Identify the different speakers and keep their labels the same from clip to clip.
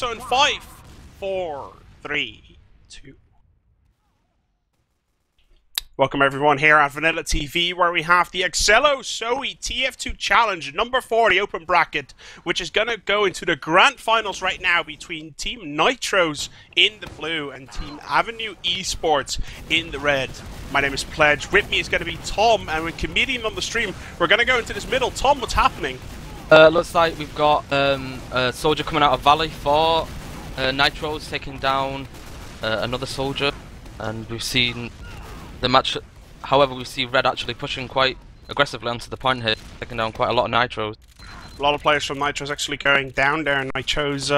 Speaker 1: So in 5, 4, 3, 2. Welcome everyone here at VanillaTV, where we have the Excello ZOWIE TF2 Challenge number 4, the open bracket, which is going to go into the grand finals right now between Team Nitrose in the blue and Team aVenue Esports in the red. My name is Pledge. With me is going to be Tom, and with Comedian on the stream, we're going to go into this middle. Tom, what's happening?
Speaker 2: Looks like we've got a soldier coming out of Valley for Nitrose taking down another soldier, and we've seen the match. However, we see Red actually pushing quite aggressively onto the point here, taking down quite a lot of Nitrose.
Speaker 1: A lot of players from Nitrose actually going down there. Nitrose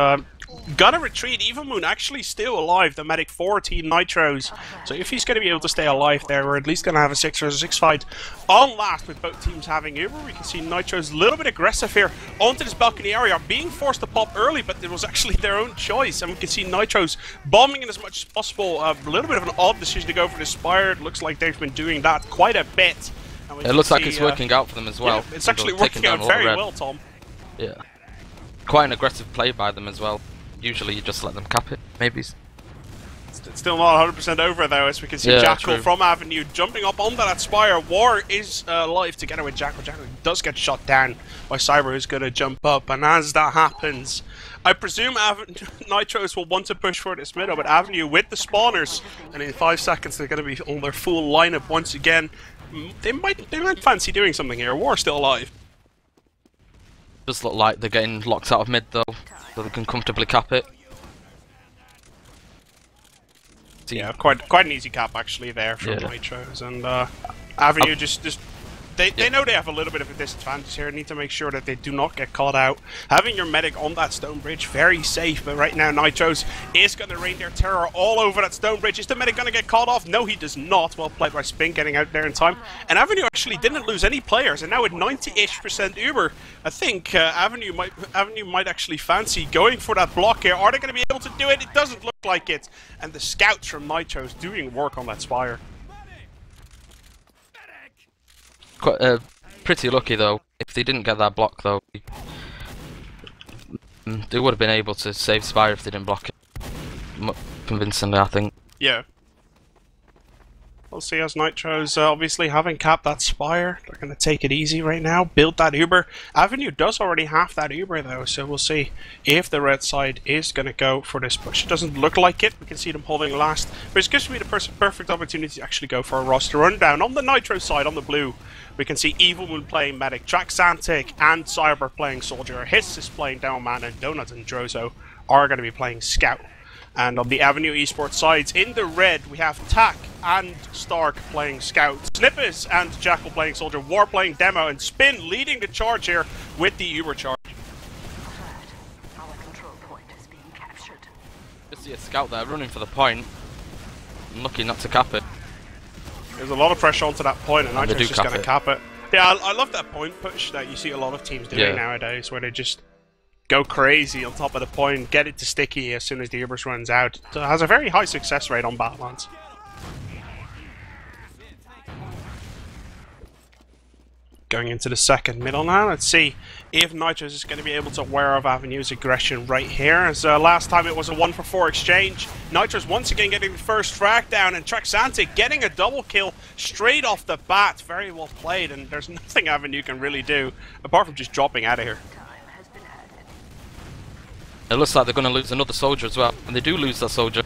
Speaker 1: gotta retreat. Evilmoon actually still alive, the medic for Team Nitrose. So if he's going to be able to stay alive there, we're at least going to have a 6 vs 6 fight on last, with both teams having Uber. We can see Nitrose a little bit aggressive here onto this balcony area, being forced to pop early, but it was actually their own choice. And we can see Nitrose bombing in as much as possible. A little bit of an odd decision to go for the Spire. It looks like they've been doing that quite a bit.
Speaker 2: It looks like it's working out for them as well.
Speaker 1: Yeah, it's actually working out very well, Tom.
Speaker 2: Yeah. Quite an aggressive play by them as well. Usually you just let them cap it, maybe.
Speaker 1: It's still not 100% over though, as we can see Jakle from aVenue jumping up onto that Spire. War is alive together with Jakle. Jakle does get shot down by Cyber, who's going to jump up, and as that happens, I presume Nitrose will want to push for this middle, but aVenue with the spawners, and in 5 seconds they're going to be on their full lineup once again. They might fancy doing something here. War still alive.
Speaker 2: Does look like they're getting locked out of mid though, so they can comfortably cap it.
Speaker 1: Yeah, quite an easy cap actually there from Nitrose, and aVenue just they know they have a little bit of a disadvantage here. Need to make sure that they do not get caught out. Having your medic on that stone bridge, very safe, but right now Nitrose is going to rain their terror all over that stone bridge. Is the medic going to get caught off? No, he does not. Well played by Spin, getting out there in time. And aVenue actually didn't lose any players, and now with 90-ish% Uber, I think aVenue might actually fancy going for that block here. Are they going to be able to do it? It doesn't look like it. And the scouts from Nitrose doing work on that Spire.
Speaker 2: Quite, pretty lucky though. If they didn't get that block though, they would have been able to save Spire if they didn't block it convincingly, I think.
Speaker 1: Yeah. We'll see as Nitrose obviously having capped that Spire. They're going to take it easy right now, build that Uber. aVenue does already have that Uber though, so we'll see if the red side is going to go for this push. It doesn't look like it. We can see them holding last, but it gives me the perfect opportunity to actually go for a roster rundown. On the Nitrose side, on the blue, we can see Evilmoon playing Medic, Traxantic and Cyber playing Soldier, Hiss is playing Downman, and Donut and Droso are going to be playing Scout. And on the aVenue Esports sides, in the red, we have Tack and Stark playing Scout, Snyyppis and Jakle playing Soldier, War playing Demo, and Spin leading the charge here with the Uber charge.
Speaker 2: Just see a Scout there running for the point. I'm lucky not to cap it.
Speaker 1: There's a lot of pressure onto that point, and Nitro's just going to cap it. Yeah, I love that point push that you see a lot of teams doing nowadays, where they just go crazy on top of the point, get it to sticky as soon as the Ubers runs out. It has a very high success rate on Badlands. Going into the second middle now, let's see if Nitrose is going to be able to wear off aVenue's aggression right here. As last time it was a 1-for-4 exchange. Nitrose once again getting the first frag down, and Traxantic getting a double kill straight off the bat. Very well played, and there's nothing aVenue can really do apart from just dropping out of here.
Speaker 2: It looks like they're going to lose another soldier as well, and they do lose that soldier.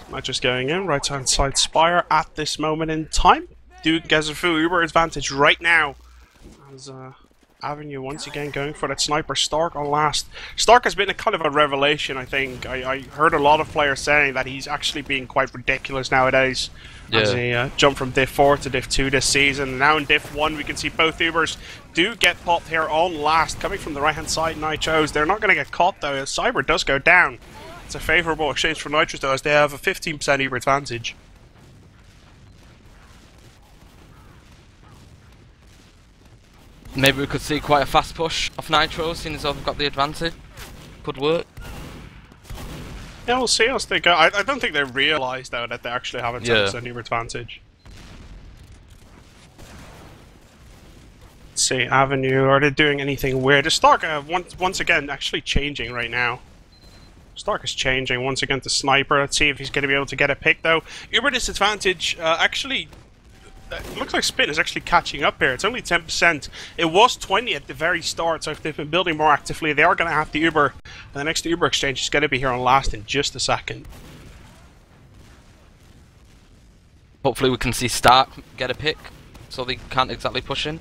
Speaker 1: Nitrose going in, right hand side Spire at this moment in time. Duke gets a full Uber advantage right now. As aVenue once again going for that sniper. Stark on last. Stark has been a kind of a revelation, I think. I heard a lot of players saying that he's actually being quite ridiculous nowadays. As he jumped from Div 4 to Div 2 this season. And now in Div 1 we can see both Ubers do get popped here on last. Coming from the right hand side, Nitrose. They're not going to get caught though, as Cyber does go down. It's a favourable exchange for Nitrose though, as they have a 15% Uber advantage.
Speaker 2: Maybe we could see quite a fast push off Nitrose, seeing as though they've got the advantage. Could work.
Speaker 1: Yeah, we'll see as they go. I don't think they realise though that they actually have a 10% Uber advantage. see, aVenue, are they doing anything weird? Is Stark once again actually changing right now? Stark is changing once again to Sniper. Let's see if he's going to be able to get a pick though. Uber disadvantage, actually, it looks like Spin is actually catching up here. It's only 10%. It was 20 at the very start, so if they've been building more actively, they are going to have the Uber. And the next Uber exchange is going to be here on last in just a second.
Speaker 2: Hopefully we can see Stark get a pick, so they can't exactly push in.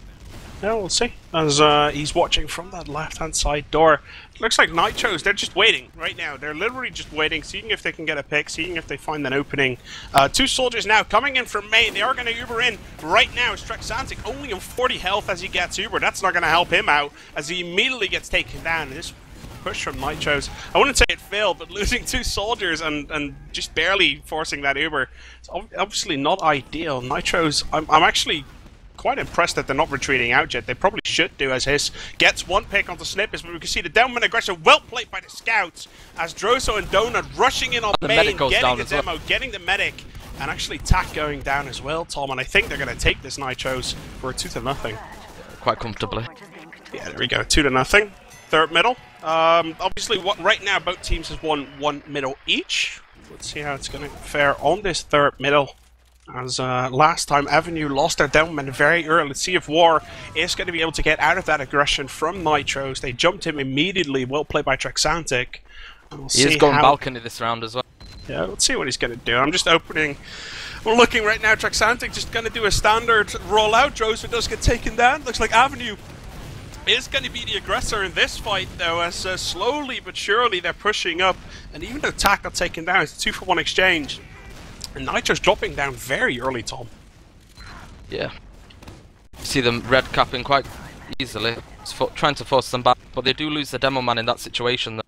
Speaker 1: Yeah, we'll see. As he's watching from that left-hand side door. It looks like Nitrose, they're just waiting right now. They're literally just waiting, seeing if they can get a pick, seeing if they find an opening. Two soldiers now coming in from main. They are going to Uber in right now. It's Traxantic only on 40 health as he gets Uber. That's not going to help him out as he immediately gets taken down. This push from Nitrose, I wouldn't say it failed, but losing two soldiers and just barely forcing that Uber, it's obviously not ideal. Nitrose, I'm actually quite impressed that they're not retreating out yet. They probably should do, as Hiss gets one pick onto Snyyppis, but we can see the downwind aggression well played by the scouts as Droso and Donut rushing in on main, getting the demo, getting the medic, and actually Tack going down as well, Tom, and I think they're going to take this Nitrose for a 2-0.
Speaker 2: Quite comfortably.
Speaker 1: Yeah, there we go, 2-0. Third middle. Obviously, right now both teams has won one middle each. Let's see how it's going to fare on this third middle. As last time, aVenue lost their downman very early. Let's see if War is going to be able to get out of that aggression from Nitrose. They jumped him immediately. Well played by Traxantic.
Speaker 2: He is going balcony this round as well.
Speaker 1: Yeah, let's see what he's going to do. I'm just opening. We're looking right now. Traxantic just going to do a standard rollout. Droso does get taken down. Looks like aVenue is going to be the aggressor in this fight, though, as slowly but surely they're pushing up. And even though Tack got taken down, it's a 2-for-1 exchange. And Nitro's dropping down very early, Tom.
Speaker 2: Yeah. You see them red capping quite easily. It's trying to force them back, but they do lose the demo man in that situation.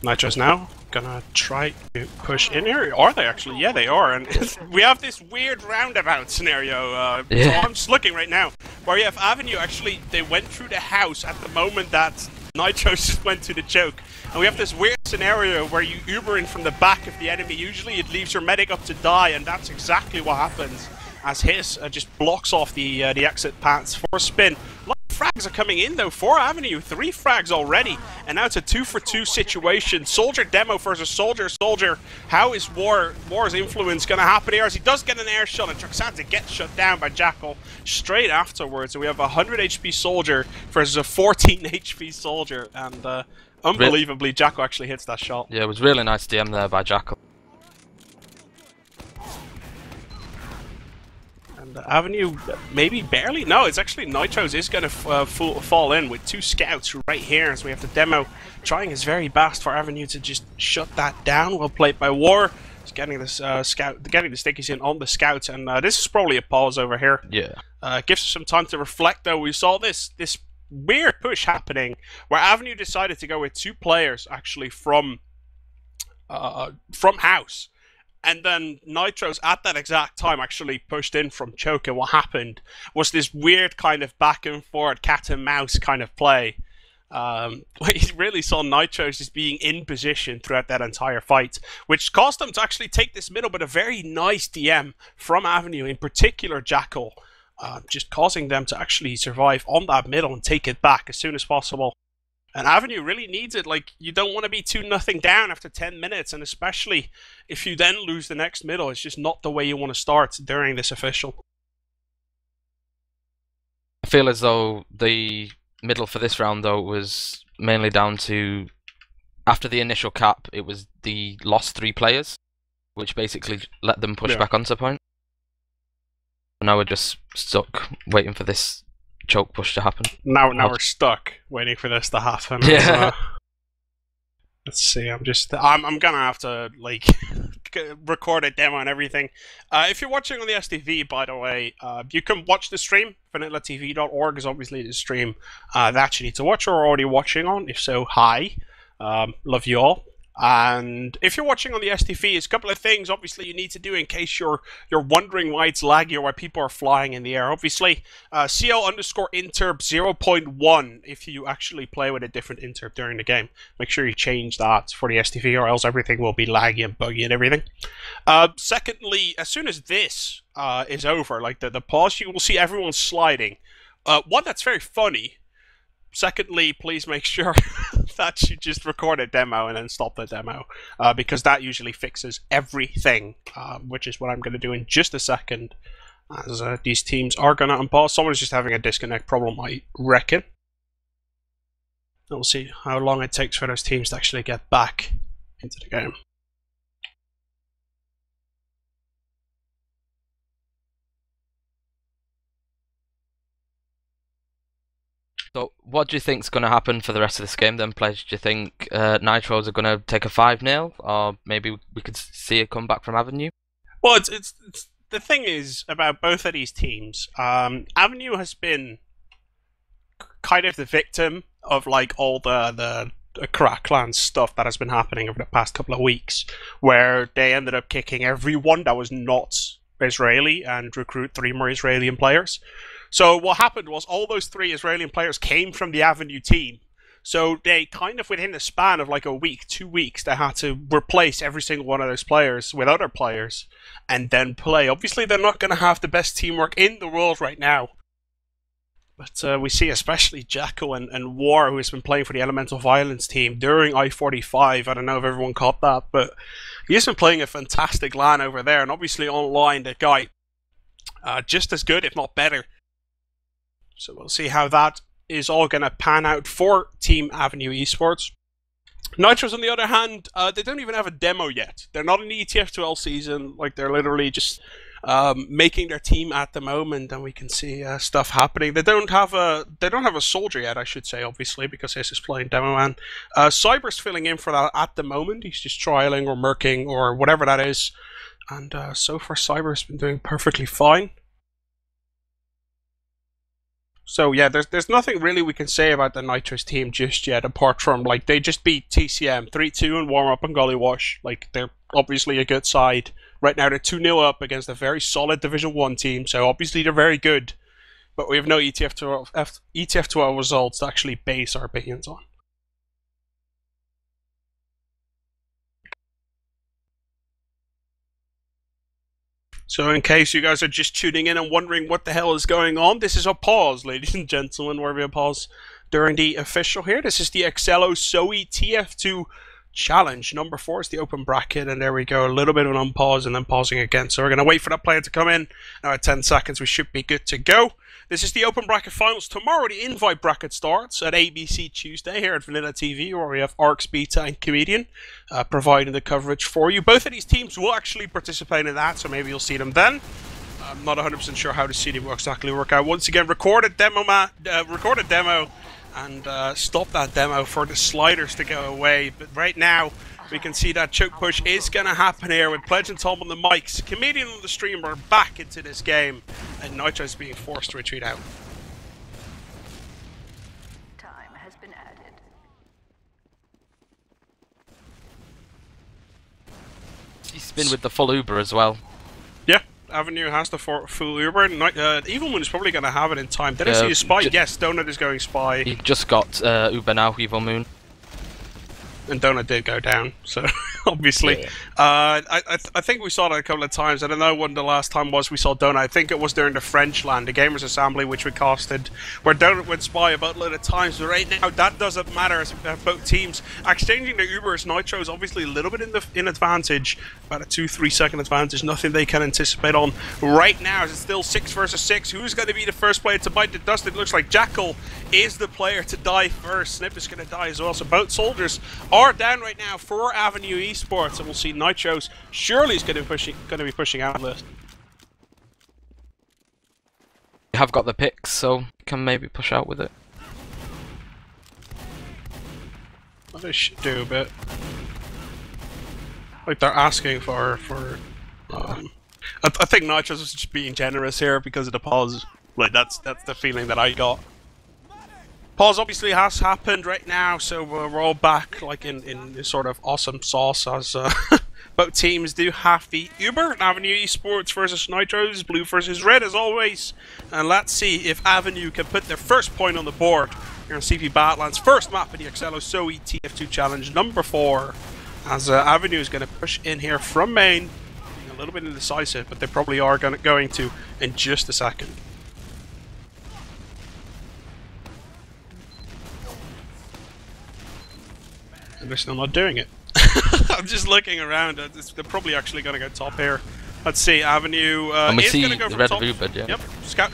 Speaker 1: Nitro's now gonna try to push in here. Are they actually? Yeah, they are. And we have this weird roundabout scenario. So I'm just looking right now, where you have aVenue actually, they went through the house at the moment that Nitrose just went to the choke. And we have this weird scenario where you Uber in from the back of the enemy. Usually it leaves your medic up to die, and that's exactly what happens as Hiss just blocks off the exit paths for Spin. A lot of frags are coming in though for aVenue. 3 frags already, and now it's a 2-for-2 situation. Soldier demo versus soldier. How is War's influence going to happen here as he does get an air shot, and Traxantic gets shut down by Jakle straight afterwards. So we have a 100 HP soldier versus a 14 HP soldier, and unbelievably, Jakle actually hits that shot.
Speaker 2: Yeah, it was really nice DM there by Jakle.
Speaker 1: And aVenue, maybe barely? No, it's actually Nitrose is going to fall in with 2 scouts right here. As we have the demo trying his very best for aVenue to just shut that down. Well played by War. He's getting this getting the stickies in on the scouts, and this is probably a pause over here.
Speaker 2: Yeah.
Speaker 1: Gives us some time to reflect though. We saw this weird push happening where aVenue decided to go with 2 players actually from house, and then Nitrose at that exact time actually pushed in from choke, and what happened was this weird kind of back and forth cat and mouse kind of play. We really saw Nitrose just being in position throughout that entire fight, which caused them to actually take this middle, but a very nice DM from aVenue, in particular Jakle. Just causing them to actually survive on that middle and take it back as soon as possible. And aVenue really needs it. Like, you don't want to be 2-0 down after 10 minutes, and especially if you then lose the next middle, it's just not the way you want to start during this official.
Speaker 2: I feel as though the middle for this round, though, was mainly down to, after the initial cap, it was the lost 3 players, which basically let them push back onto point. Now we're just stuck waiting for this choke push to happen.
Speaker 1: Now we're stuck waiting for this to happen.
Speaker 2: Yeah.
Speaker 1: Let's see. I'm gonna have to like record a demo and everything. If you're watching on the STV, by the way, you can watch the stream. VanillaTV.org is obviously the stream that you need to watch or are already watching on. If so, hi. Love you all. And if you're watching on the STV, it's a couple of things obviously you need to do in case you're wondering why it's laggy or why people are flying in the air. Obviously, CL_interp 0.1 if you actually play with a different interp during the game. Make sure you change that for the STV or else everything will be laggy and buggy and everything. Secondly, as soon as this is over, like the pause, you will see everyone sliding. One, that's very funny. Secondly, please make sure that you just record a demo and then stop the demo, because that usually fixes everything, which is what I'm going to do in just a second, as these teams are going to unpause. Someone's just having a disconnect problem, I reckon. And we'll see how long it takes for those teams to actually get back into the game.
Speaker 2: So, what do you think is going to happen for the rest of this game then, Pledge? Do you think Nitrose are going to take a 5-0, or maybe we could see a comeback from aVenue?
Speaker 1: Well, it's the thing is about both of these teams. aVenue has been kind of the victim of like all the Crackland stuff that has been happening over the past couple of weeks, where they ended up kicking everyone that was not Israeli and recruit 3 more Israeli players. So what happened was all those 3 Israeli players came from the aVenue team. So they kind of, within the span of like a week, 2 weeks, they had to replace every single one of those players with other players and then play. Obviously, they're not going to have the best teamwork in the world right now. But we see especially Jakle and War, who has been playing for the Elemental Violence team during I-45. I don't know if everyone caught that, but he's been playing a fantastic LAN over there. And obviously online, the guy, just as good, if not better. So we'll see how that is all going to pan out for Team aVenue Esports. Nitrose, on the other hand, they don't even have a demo yet. They're not in the ETF2L season. Like, they're literally just making their team at the moment, and we can see stuff happening. They don't have a soldier yet, I should say, obviously, because this is playing demo man. Cyber's filling in for that at the moment. He's just trialing or merking or whatever that is, and so far Cyber's been doing perfectly fine. So yeah, there's nothing really we can say about the Nitrose team just yet, apart from like they just beat TCM 3-2 in warm up and Gully Wash. Like, they're obviously a good side. Right now they're 2-0 up against a very solid Division 1 team, so obviously they're very good. But we have no ETF12 results to actually base our opinions on. So in case you guys are just tuning in and wondering what the hell is going on, this is a pause, ladies and gentlemen, where we have pause during the official here. This is the Excello ZOWIE TF2 challenge. Number 4 is the open bracket, and there we go. A little bit of an unpause and then pausing again. So we're going to wait for that player to come in. Now at 10 seconds, we should be good to go. This is the open bracket finals. Tomorrow, the invite bracket starts at ABC Tuesday here at VanillaTV, where we have Arcs, Beta, and Comedian providing the coverage for you. Both of these teams will actually participate in that, so maybe you'll see them then. I'm not 100% sure how the seeding will exactly work out. Once again, recorded demo, and stop that demo for the sliders to go away. But right now, we can see that choke push is going to happen here with Pledge and Tom on the mics. Comedian on the stream are back into this game, and Nitrose being forced to retreat out.
Speaker 3: Time has been added.
Speaker 2: He's been with the full Uber as well.
Speaker 1: Yeah, aVenue has the full Uber. Evilmoon is probably going to have it in time. Did I see a spy? Yes, Donut is going spy.
Speaker 2: He just got Uber now, Evilmoon.
Speaker 1: And Donut did go down, so obviously.
Speaker 2: Yeah.
Speaker 1: I think we saw that a couple of times. I don't know when the last time was we saw Donut. I think it was during the French land, the Gamers Assembly, which we casted, where Donut went spy about a lot of times. But right now, that doesn't matter as both teams exchanging their Ubers. Nitro's obviously a little bit in advantage, about a 2-3 second advantage. Nothing they can anticipate on right now. It's still 6 versus 6. Who's going to be the first player to bite the dust? It looks like Jakle is the player to die first. Snyyppis is going to die as well. So both soldiers are down right now for aVenue Esports, and we'll see Nitrose surely is going to be pushing out of this.
Speaker 2: We have got the picks, so can maybe push out with it.
Speaker 1: Well, they should do a bit. Like they're asking for. I think Nitrose is just being generous here because of the pause. Like that's the feeling that I got. Pause obviously has happened right now, so we're all back like in this sort of awesome sauce as both teams do have the Uber. aVenue Esports versus Nitrose, blue versus red as always. And let's see if aVenue can put their first point on the board here on CP Badlands. First map of the Excello ZOWIE TF2 challenge number 4. As aVenue is going to push in here from main. Being a little bit indecisive, but they probably are going to in just a second. And they're still not doing it. I'm just looking around. They're probably actually going to go top here. Let's see. aVenue is going to go for top.
Speaker 2: Rubid, yeah.
Speaker 1: Yep.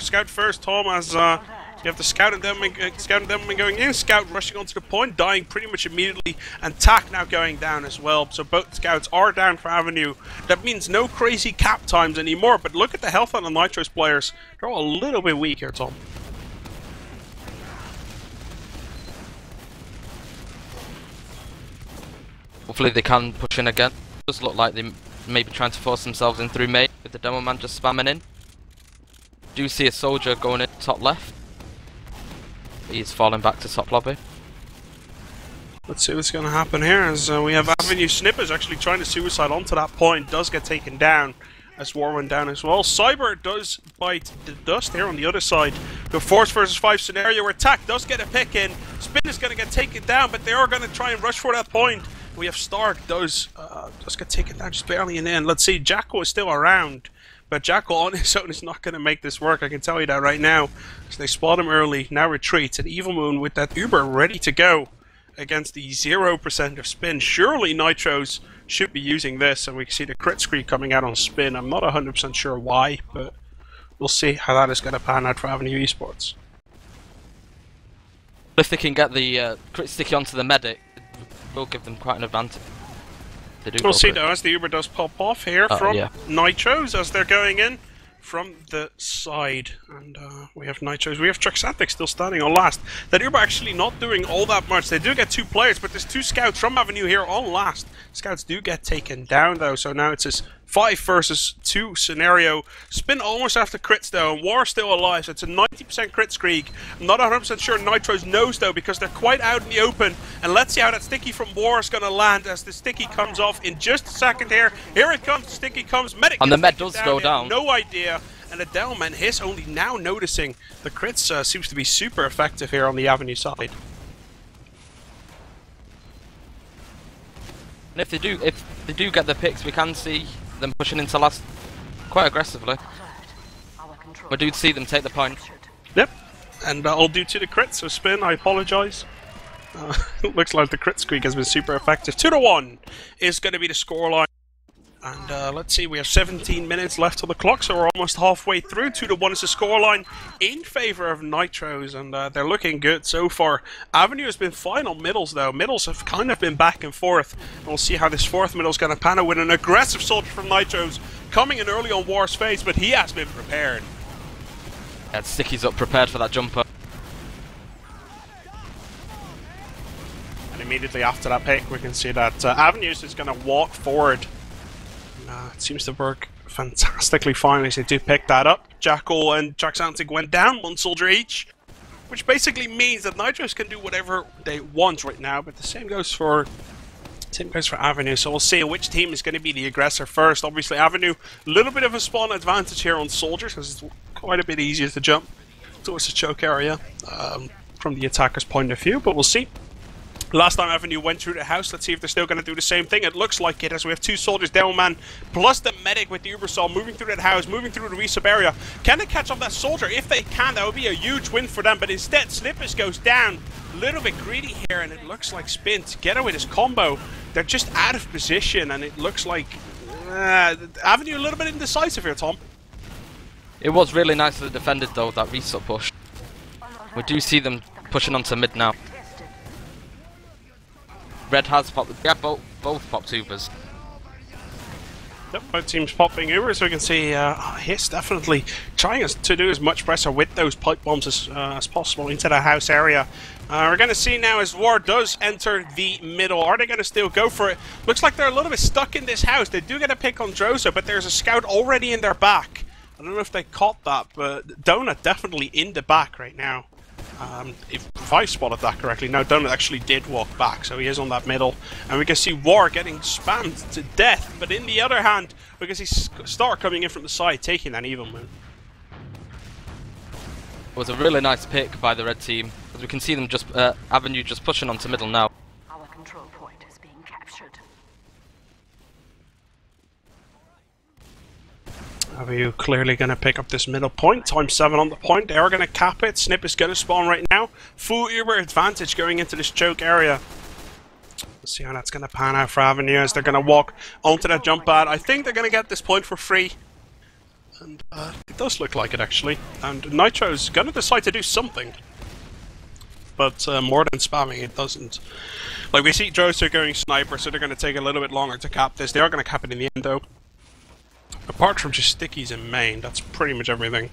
Speaker 1: Scout first, Tom. As you have the scout and then going in. Scout rushing onto the point, dying pretty much immediately, and Tack now going down as well. So both scouts are down for aVenue. That means no crazy cap times anymore. But look at the health on the Nitrose players. They're all a little bit weak here, Tom.
Speaker 2: Hopefully they can push in again. It does look like they may be trying to force themselves in through main with the demo man just spamming in. Do see a soldier going in top left. He's falling back to top lobby.
Speaker 1: Let's see what's going to happen here as we have aVenue Snyyppis actually trying to suicide onto that point. Does get taken down as War went down as well. Cyber does bite the dust here on the other side. The 4 versus 5 scenario where Tack does get a pick in. Spin is going to get taken down, but they are going to try and rush for that point. We have Stark does get taken down just barely in the end. Let's see, Jakle is still around, but Jakle on his own is not going to make this work. I can tell you that right now. So they spot him early, now retreats, and Evilmoon with that Uber ready to go against the 0% of spin. Surely Nitrose should be using this, and we can see the crit screen coming out on spin. I'm not 100% sure why, but we'll see how that is going to pan out for aVenue Esports.
Speaker 2: If they can get the crit sticky onto the medic, will give them quite an advantage.
Speaker 1: We'll see though as the Uber does pop off here from Nitrose as they're going in from the side. And we have Nitrose, we have Traxantic still standing on last. That Uber actually not doing all that much. They do get 2 players, but there's 2 scouts from aVenue here on last. Scouts do get taken down though, so now it's this 5 versus 2 scenario. Spin almost after crits though, and War still alive, so it's a 90% crit streak. I'm not 100% sure Nitrose knows though, because they're quite out in the open. And let's see how that sticky from War is going to land as the sticky comes off in just a second here. Here it comes, the sticky comes, medic.
Speaker 2: And the med does go down.
Speaker 1: No idea. And the Delman is only now noticing the crits seems to be super effective here on the aVenue side.
Speaker 2: And if they do get the picks, we can see them pushing into last quite aggressively. We do see them take the point.
Speaker 1: Yep, and all due to the crits, so Spin, I apologise. Looks like the crit streak has been super effective. 2-1 is going to be the scoreline. And let's see, we have 17 minutes left on the clock, so we're almost halfway through. 2-1 is the scoreline in favour of Nitrose, and they're looking good so far. aVenue has been fine on middles, though. Middles have kind of been back and forth. And we'll see how this 4th middle is going to pan out with an aggressive soldier from Nitrose coming in early on War's face, but he has been prepared.
Speaker 2: Yeah, Sticky's up prepared for that jumper.
Speaker 1: And immediately after that pick, we can see that aVenue is going to walk forward. It seems to work fantastically fine as they do pick that up. Jakle and Traxantic went down, 1 soldier each, which basically means that Nitrose can do whatever they want right now, but the same goes for aVenue, so we'll see which team is going to be the aggressor first. Obviously aVenue, a little bit of a spawn advantage here on soldiers, because it's quite a bit easier to jump towards the choke area from the attacker's point of view, but we'll see. Last time aVenue went through the house, let's see if they're still going to do the same thing. It looks like it, as we have 2 soldiers, Demo Man, plus the medic with the Ubersol moving through that house, moving through the resub area. Can they catch off that soldier? If they can, that would be a huge win for them, but instead, Snyyppis goes down. A little bit greedy here, and it looks like Spin, together with his combo, they're just out of position, and it looks like aVenue a little bit indecisive here, Tom.
Speaker 2: It was really nicely defended, though, that resub push. We do see them pushing onto mid now. Red has popped. Yeah, both popped Ubers.
Speaker 1: Yep, both teams popping Ubers, so we can see Hiss definitely trying to do as much pressure with those pipe bombs as possible into the house area. We're going to see now as War does enter the middle. Are they going to still go for it? Looks like they're a little bit stuck in this house. They do get a pick on Droso, but there's a scout already in their back. I don't know if they caught that, but Donut definitely in the back right now. If I spotted that correctly, now Donut actually did walk back, so he is on that middle. And we can see War getting spammed to death, but in the other hand, we can see Star coming in from the side, taking that Evilmoon.
Speaker 2: It was a really nice pick by the red team. As we can see them just, aVenue just pushing onto middle now.
Speaker 3: Our control point is being captured.
Speaker 1: aVenue clearly going to pick up this middle point. Time 7 on the point. They are going to cap it. Snyyppis going to spawn right now. Full Uber advantage going into this choke area. Let's see how that's going to pan out for aVenue as they're going to walk onto that jump pad. I think they're going to get this point for free. And it does look like it, actually. And Nitro's going to decide to do something. But more than spamming, it doesn't. Like, we see droso going sniper, so they're going to take a little bit longer to cap this. They are going to cap it in the end, though. Apart from just stickies in main, that's pretty much everything.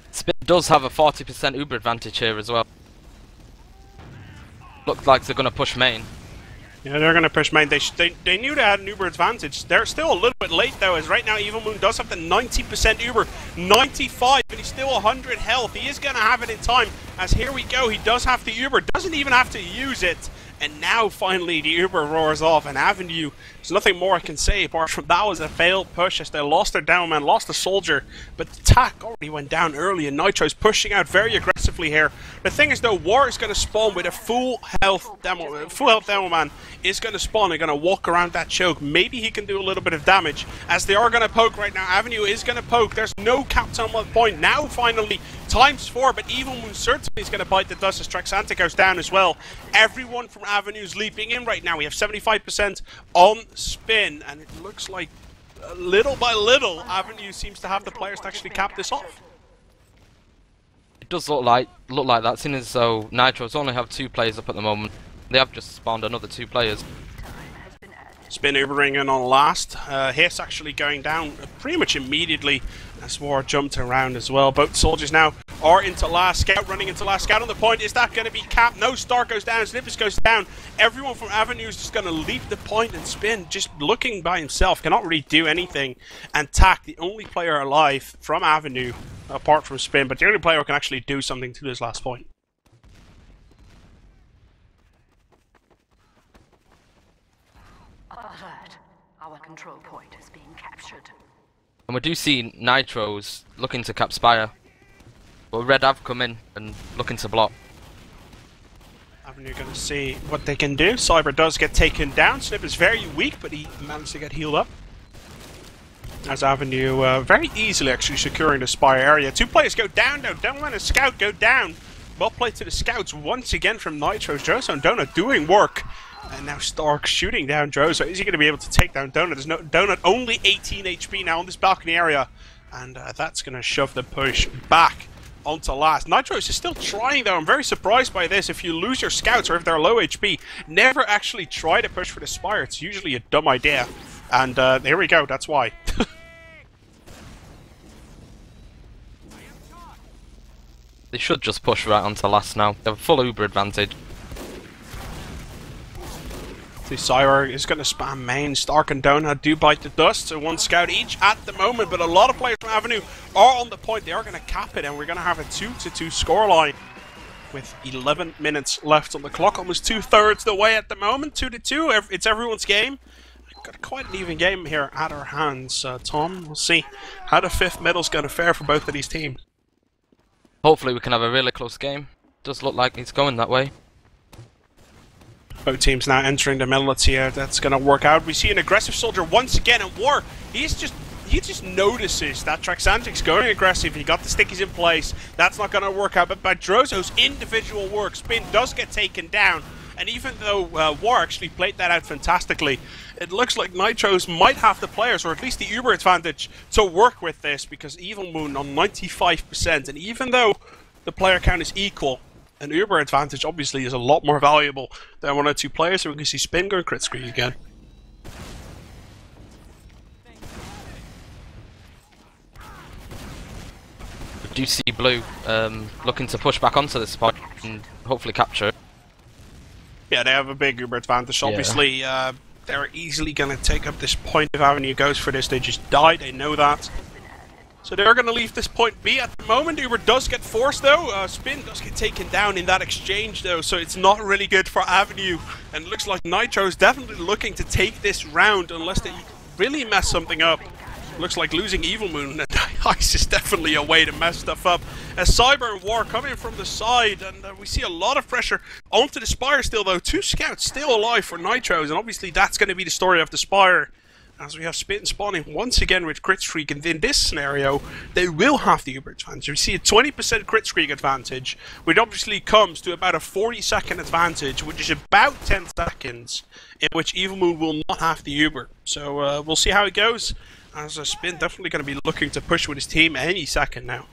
Speaker 2: Spin does have a 40% Uber advantage here as well. Looks like they're going to push main.
Speaker 1: Yeah, they're going to push main. They knew they had an Uber advantage. They're still a little bit late, though, as right now Evilmoon does have the 90% Uber. 95, but he's still 100 health. He is going to have it in time, as here we go. He does have the Uber, doesn't even have to use it. And now, finally, the Uber roars off, and aVenue, there's nothing more I can say apart from that was a failed push as they lost their down man, lost a soldier, but the Tack already went down early, and Nitro's pushing out very aggressively here. The thing is, though, War is going to spawn with a full health demo man is going to spawn and going to walk around that choke. Maybe he can do a little bit of damage, as they are going to poke right now. aVenue is going to poke. There's no captain on that point. Now, finally, ×4, but Evilmoon certainly is going to bite the dust as Traxantic goes down as well. Everyone from aVenue's leaping in right now. We have 75% on spin, and it looks like little by little aVenue seems to have the players to actually cap this off.
Speaker 2: It does look like that, seeing as though Nitrose only have 2 players up at the moment. They have just spawned another 2 players.
Speaker 1: Spin Ubering in on last. Hiss actually going down pretty much immediately as War jumped around as well. Both soldiers now are into last scout, running into last scout on the point. Is that going to be capped? No, Star goes down, Snyyppis goes down. Everyone from aVenue is just going to leap the point, and Spin just looking by himself, cannot really do anything. And Tack, the only player alive from aVenue, apart from Spin, but the only player who can actually do something to this last point.
Speaker 3: Alert. Our control point is being captured.
Speaker 2: And we do see Nitrose looking to cap Spire. But Red have come in and looking to block.
Speaker 1: aVenue going to see what they can do. Cyber does get taken down. Snip is very weak, but he managed to get healed up. As aVenue very easily actually securing the Spire area. 2 players go down though. Don't let a scout go down. Well played to the scouts once again from Nitrose. droso and Donut doing work. And now Stark shooting down droso. Is he going to be able to take down Donut? There's no Donut, only 18 HP now on this balcony area. And that's going to shove the push back onto last. Nitrose is still trying though. I'm very surprised by this. If you lose your scouts or if they're low HP, never actually try to push for the Spire. It's usually a dumb idea. And there we go. That's why.
Speaker 2: They should just push right onto last now. They have a full Uber advantage.
Speaker 1: The Cyber is going to spam main. Stark and Donut do bite the dust, so 1 scout each at the moment, but a lot of players from aVenue are on the point. They are going to cap it, and we're going to have a 2-2 scoreline with 11 minutes left on the clock. Almost 2/3 the way at the moment. 2-2. It's everyone's game. Got quite an even game here at our hands, Tom. We'll see how the 5th middle's going to fare for both of these teams.
Speaker 2: Hopefully we can have a really close game. Does look like it's going that way.
Speaker 1: Both teams now entering the middle. Let's see how that's going to work out. We see an aggressive soldier once again, and War, he just notices that Traxantic's going aggressive. He got the stickies in place. That's not going to work out. But by droso's individual work, Spin does get taken down. And even though War actually played that out fantastically, it looks like Nitrose might have the players, or at least the Uber advantage, to work with this, because Evilmoon on 95%. And even though the player count is equal, an Uber advantage obviously is a lot more valuable than 1 or 2 players, so we can see Spin going crit screen again.
Speaker 2: We do see Blue looking to push back onto this spot and hopefully capture it.
Speaker 1: Yeah, they have a big Uber advantage. Obviously, they're easily going to take up this point if aVenue goes for this. They just die, they know that. So they're going to leave this point B at the moment. Uber does get forced though. Spin does get taken down in that exchange though, so it's not really good for aVenue. And it looks like Nitro's definitely looking to take this round unless they really mess something up. Looks like losing Evilmoon and Ice is definitely a way to mess stuff up. As Cyber and War coming from the side, and we see a lot of pressure onto the Spire still though. 2 scouts still alive for Nitrose, and obviously that's going to be the story of the Spire. As we have Spin spawning once again with crit streak, and in this scenario, they will have the Uber advantage. We see a 20% crit streak advantage, which obviously comes to about a 40-second advantage, which is about 10 seconds, in which Evilmoon will not have the Uber. So we'll see how it goes, as Spin definitely going to be looking to push with his team any second now.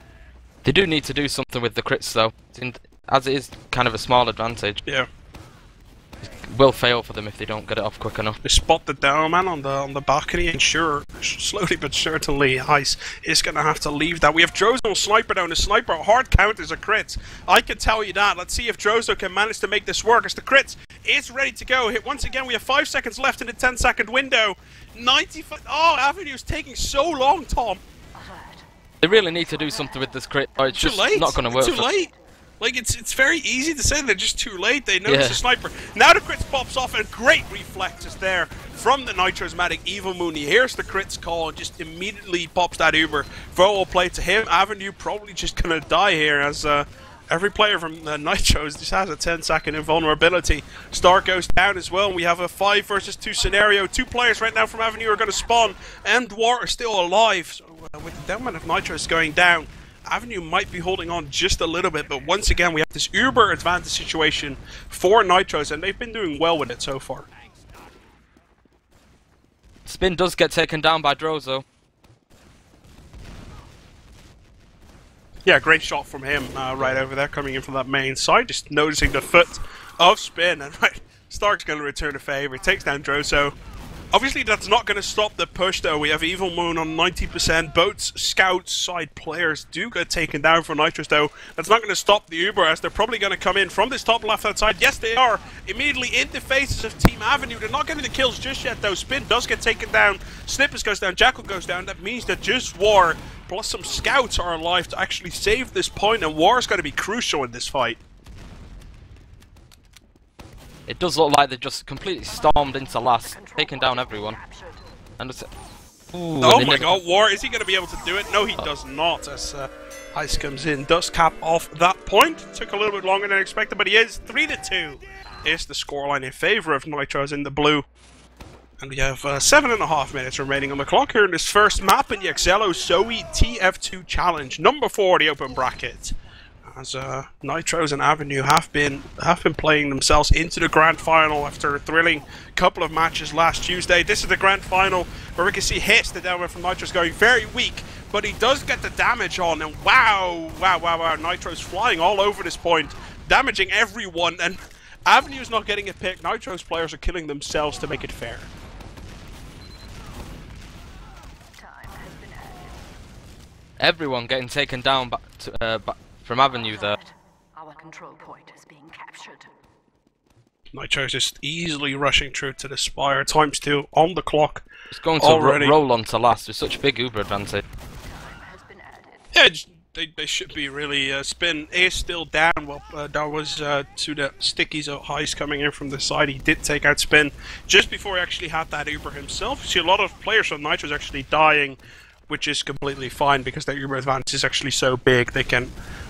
Speaker 2: They do need to do something with the crits though, as it is kind of a small advantage.
Speaker 1: Yeah.
Speaker 2: Will fail for them if they don't get it off quick enough.
Speaker 1: They spot the down man on the balcony, and sure, slowly but certainly, Ice is going to have to leave that. We have Droso Sniper down. The Sniper hard counters a crit. I can tell you that. Let's see if Droso can manage to make this work as the crits is ready to go. Hit once again. We have 5 seconds left in the 10-second window. 95. Oh, aVenue's taking so long, Tom.
Speaker 2: They really need to do something with this crit, or it's just not going to work.
Speaker 1: Too late. Like, it's very easy to say they're just too late. They notice the Sniper. Now the crits pops off, and great reflexes there from the Nitrosmatic Evilmoon. He hears the crits call and just immediately pops that Uber. Throw play to him. aVenue probably just gonna die here, as every player from Nitros just has a 10-second invulnerability. Star goes down as well, and we have a 5 versus 2 scenario. 2 players right now from aVenue are going to spawn, and War are still alive. So with the downman of Nitros going down, aVenue might be holding on just a little bit, but once again we have this uber advantage situation for Nitros, and they've been doing well with it so far.
Speaker 2: Spin does get taken down by Droso.
Speaker 1: Yeah, great shot from him right over there, coming in from that main side, just noticing the foot of Spin, and right, Stark's going to return a favor, takes down Droso. Obviously, that's not going to stop the push, though. We have Evilmoon on 90%. Boats, scouts, side players do get taken down for Nitrous, though. That's not going to stop the Uber, as they're probably going to come in from this top left-hand side. Yes, they are. Immediately in the faces of Team aVenue. They're not getting the kills just yet, though. Spin does get taken down. Snyyppis goes down. Jakle goes down. That means that just War, plus some scouts, are alive to actually save this point, and War is going to be crucial in this fight.
Speaker 2: It does look like they just completely stormed into last, taking down everyone. And it's,
Speaker 1: oh my god, War, is he going to be able to do it? No, he does not, as Ice comes in, does cap off that point. Took a little bit longer than expected, but he is 3-2. Is the scoreline in favour of Nitrose in the blue. And we have 7.5 minutes remaining on the clock here in this first map in the Excello ZOWIE TF2 Challenge, number 4, the open bracket. As Nitrose and aVenue have been playing themselves into the grand final after a thrilling couple of matches last Tuesday. This is the grand final where we can see Hiss, the downman from Nitrose, going very weak, but he does get the damage on, and wow, Nitrose flying all over this point, damaging everyone, and aVenue's not getting a pick. Nitrose players are killing themselves to make it fair.
Speaker 2: Everyone getting taken down from aVenue there.
Speaker 3: Our control point is being captured.
Speaker 1: Nitrose just easily rushing through to the Spire. Times 2 on the clock.
Speaker 2: It's going to roll on to last with such big Uber advantage.
Speaker 1: Yeah, they should be really. Spin is still down. Well, that was to the stickies of Heist coming in from the side. He did take out Spin just before he actually had that Uber himself. You see a lot of players from Nitrose actually dying, which is completely fine because their Uber advantage is actually so big they can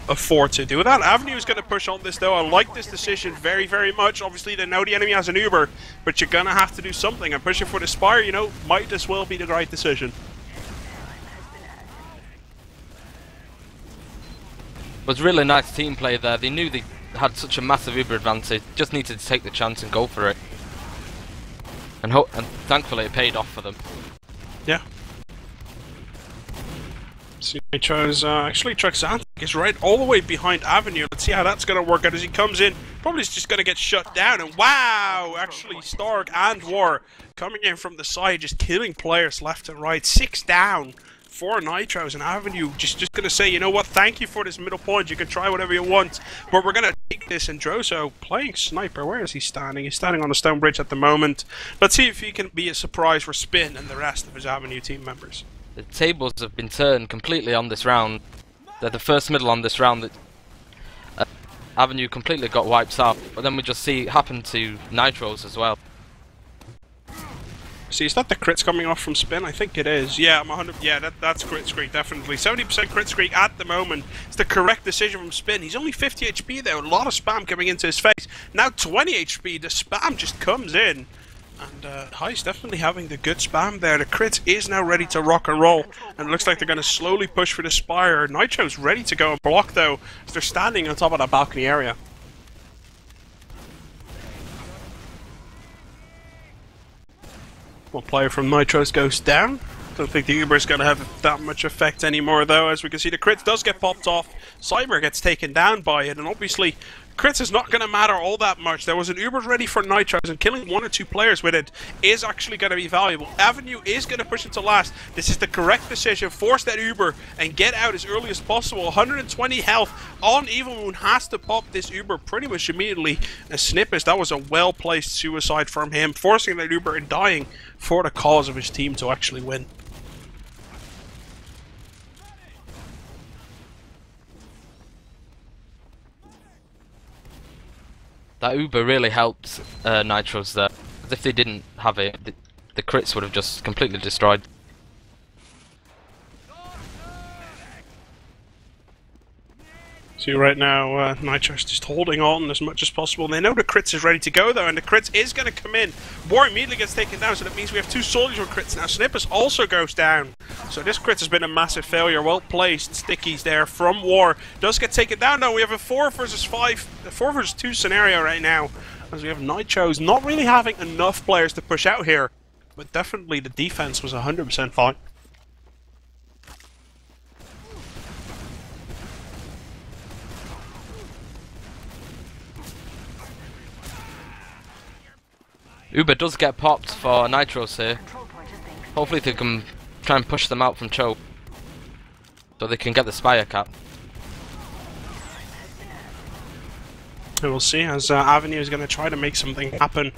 Speaker 1: afford to do that. aVenue is going to push on this though. I like this decision very, very much. Obviously they know the enemy has an Uber, but you're going to have to do something, and pushing for the Spire, you know, might as well be the right decision.
Speaker 2: It was really nice team play there. They knew they had such a massive Uber advantage, just needed to take the chance and go for it. And thankfully it paid off for them.
Speaker 1: Yeah. Nitrose, actually Traxantic is right all the way behind aVenue. Let's see how that's going to work out as he comes in. Probably is just going to get shut down, and wow, actually Stark and War coming in from the side, just killing players left and right. 6 down for Nitrose, and aVenue just going to say, you know what, thank you for this middle point, you can try whatever you want, but we're going to take this. And Droso playing Sniper, where is he standing? He's standing on the stone bridge at the moment. Let's see if he can be a surprise for Spin and the rest of his aVenue team members.
Speaker 2: The tables have been turned completely on this round. They're the first middle on this round that aVenue completely got wiped out, but then we just see it happen to Nitrose as well.
Speaker 1: See, is that the crits coming off from Spin? I think it is. Yeah, I'm 100. Yeah, that's crit streak, definitely. 70% crit streak at the moment. It's the correct decision from Spin. He's only 50 HP though. A lot of spam coming into his face. Now 20 HP. The spam just comes in. And High's definitely having the good spam there. The crit is now ready to rock and roll. And it looks like they're going to slowly push for the Spire. Nitro's ready to go and block though, as they're standing on top of that balcony area. One player from Nitrose goes down. Don't think the Uber is going to have that much effect anymore though. As we can see, the crit does get popped off. Cyber gets taken down by it, and obviously crits is not going to matter all that much. There was an Uber ready for Nitrose, and killing 1 or 2 players with it is actually going to be valuable. aVenue is going to push it to last. This is the correct decision. Force that Uber and get out as early as possible. 120 health on Evilmoon has to pop this Uber pretty much immediately. And Snyyppis, that was a well-placed suicide from him, forcing that Uber and dying for the cause of his team to actually win.
Speaker 2: That Uber really helped Nitrose there. As if they didn't have it, the crits would have just completely destroyed.
Speaker 1: See right now, Nitrose just holding on as much as possible. They know the crits is ready to go though, and the crits is going to come in. War immediately gets taken down, so that means we have 2 soldiers with crits now. Snyyppis also goes down. So this crit has been a massive failure. Well placed stickies there from War. Does get taken down though. We have a 4 versus 2 scenario right now. As we have Nitrose not really having enough players to push out here. But definitely the defense was 100% fine.
Speaker 2: Uber does get popped for Nitrose here. Hopefully they can try and push them out from choke, so they can get the Spire cap.
Speaker 1: We'll see as aVenue is going to try to make something happen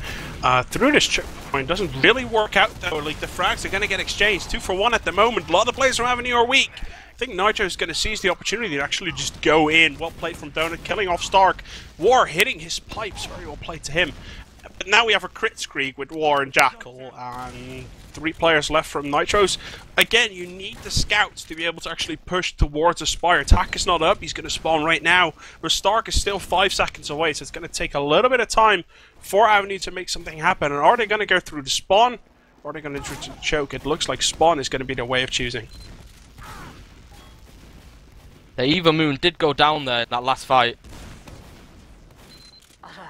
Speaker 1: through this choke point. Doesn't really work out though. Like the frags are going to get exchanged 2 for 1 at the moment. A lot of the players from aVenue are weak. I think Nitro is going to seize the opportunity to actually just go in. Well played from Donut, killing off Stark. War hitting his pipes. Very well played to him. But now we have a crit streak with War and Jakle, and 3 players left from Nitrose. Again, you need the scouts to be able to actually push towards the Spire. Tack is not up, he's going to spawn right now, but Stark is still 5 seconds away, so it's going to take a little bit of time for aVenue to make something happen. And are they going to go through the spawn, or are they going to choke? It looks like spawn is going to be their way of choosing.
Speaker 2: The Evilmoon did go down there in that last fight.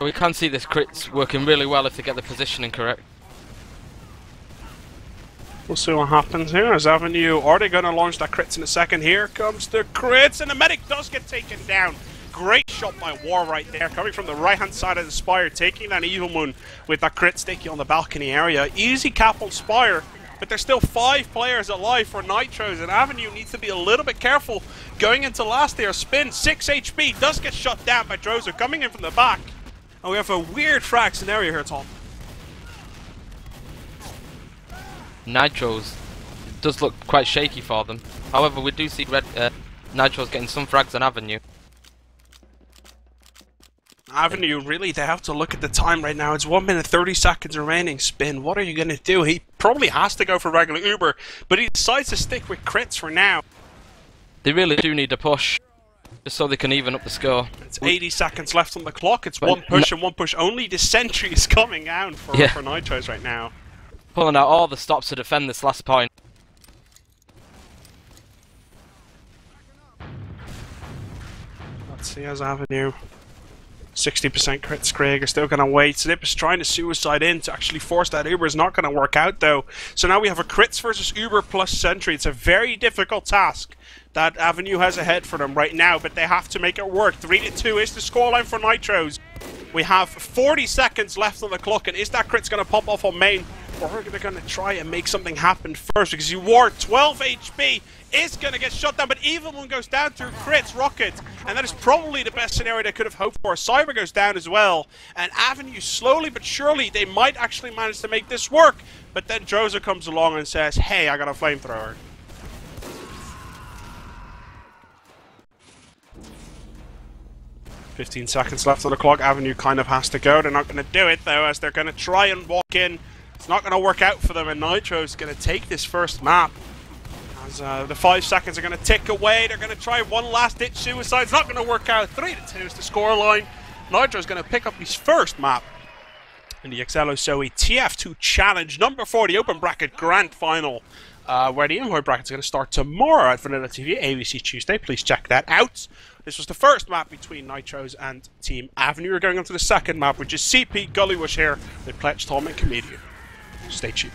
Speaker 2: We can see this crit's working really well if they get the positioning correct.
Speaker 1: We'll see what happens here as aVenue. Are they going to launch that crits in a second? Here comes the crits, and the medic does get taken down. Great shot by War right there, coming from the right hand side of the Spire, taking down Evilmoon with that crit sticky on the balcony area. Easy cap on Spire, but there's still 5 players alive for Nitrose, and aVenue needs to be a little bit careful going into last there. Spin, 6 HP, does get shot down by Droso, coming in from the back. And we have a weird frag scenario here, Tom.
Speaker 2: Nitrose does look quite shaky for them. However, we do see Nitrose getting some frags on aVenue.
Speaker 1: aVenue, really, they have to look at the time right now. It's 1 minute 30 seconds remaining. Spin, what are you going to do? He probably has to go for regular Uber, but he decides to stick with crits for now.
Speaker 2: They really do need a push, just so they can even up the score.
Speaker 1: It's 80 seconds left on the clock. It's one push and one push only. The sentry is coming down for Nitrose right now.
Speaker 2: Pulling out all the stops to defend this last point.
Speaker 1: Let's see as aVenue. 60% crit Scrag are still going to wait. Snyyppis trying to suicide in to actually force that Uber is not going to work out though. So now we have a crits versus Uber plus sentry. It's a very difficult task that aVenue has ahead for them right now, but they have to make it work. 3-2 is the scoreline for Nitrose. We have 40 seconds left on the clock, and is that crit's going to pop off on main? Or are they going to try and make something happen first? Because you War 12 HP is going to get shut down, but Evilmoon goes down through crits, rocket, and that is probably the best scenario they could have hoped for. Cyber goes down as well, and aVenue slowly but surely, they might actually manage to make this work. But then Droso comes along and says, hey, I got a flamethrower. 15 seconds left on the clock. aVenue kind of has to go. They're not going to do it, though, as they're going to try and walk in. It's not going to work out for them, and Nitro's going to take this first map. As the 5 seconds are going to tick away. They're going to try one last-ditch suicide. It's not going to work out. 3-2 is the scoreline. Nitro's going to pick up his first map in the Excello ZOWIE TF2 Challenge number 4, the Open Bracket Grand Final, where the invite bracket is going to start tomorrow at VanillaTV, ABC Tuesday. Please check that out. This was the first map between Nitrose and Team aVenue. We're going on to the second map, which is CP Gullywish here with Pledge, Tom, and Comedian. Stay tuned.